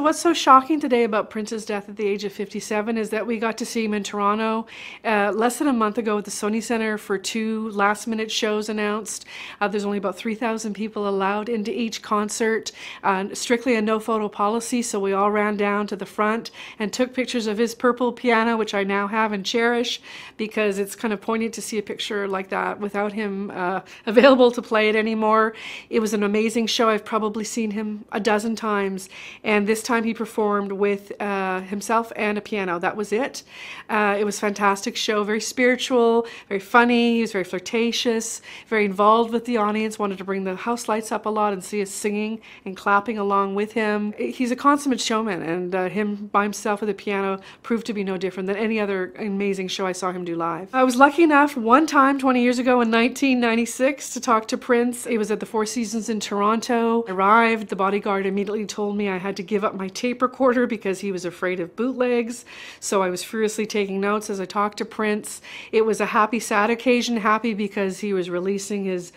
What's so shocking today about Prince's death at the age of 57 is that we got to see him in Toronto less than a month ago at the Sony Centre for 2 last-minute shows announced. There's only about 3,000 people allowed into each concert. Strictly a no-photo policy, so we all ran down to the front and took pictures of his purple piano, which I now have and cherish, because it's kind of poignant to see a picture like that without him available to play it anymore. It was an amazing show. I've probably seen him a dozen times, and this time he performed with himself and a piano. That was it. It was a fantastic show, very spiritual, very funny. He was very flirtatious, very involved with the audience, wanted to bring the house lights up a lot and see us singing and clapping along with him. He's a consummate showman, and him by himself with a piano proved to be no different than any other amazing show I saw him do live. I was lucky enough one time 20 years ago in 1996 to talk to Prince. It was at the Four Seasons in Toronto. I arrived, the bodyguard immediately told me I had to give up my tape recorder because he was afraid of bootlegs. So I was furiously taking notes as I talked to Prince. It was a happy, sad occasion. Happy because he was releasing his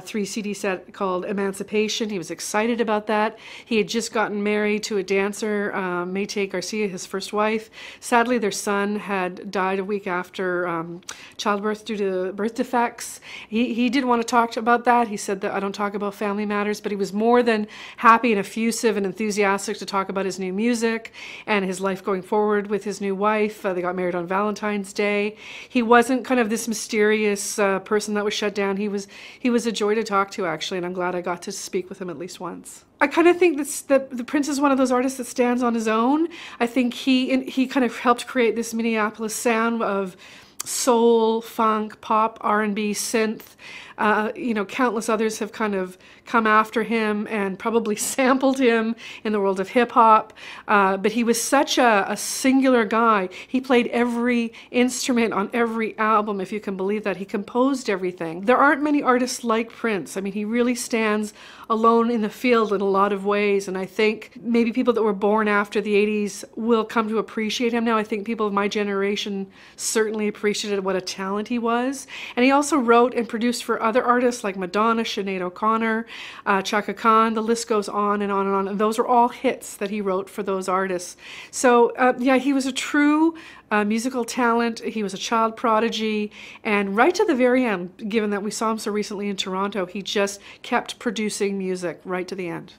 3 CD set called Emancipation. He was excited about that. He had just gotten married to a dancer, Mayte Garcia, his first wife. Sadly, their son had died a week after childbirth due to birth defects. He didn't want to talk about that. He said that I don't talk about family matters, but he was more than happy and effusive and enthusiastic to talk about his new music and his life going forward with his new wife. They got married on Valentine's Day. He wasn't kind of this mysterious person that was shut down. He was a joy to talk to, actually, and I'm glad I got to speak with him at least once. I kind of think that the Prince is one of those artists that stands on his own. I think he kind of helped create this Minneapolis sound of soul, funk, pop, R&B, synth. You know, countless others have kind of come after him and probably sampled him in the world of hip-hop, but he was such a singular guy. He played every instrument on every album, if you can believe that. He composed everything. There aren't many artists like Prince. I mean, he really stands alone in the field in a lot of ways, and I think maybe people that were born after the 80s will come to appreciate him now. I think people of my generation certainly appreciated what a talent he was. And he also wrote and produced for other artists like Madonna, Sinead O'Connor, Chaka Khan. The list goes on and on and on. And those are all hits that he wrote for those artists. So yeah, he was a true musical talent. He was a child prodigy. And right to the very end, given that we saw him so recently in Toronto, he just kept producing music right to the end.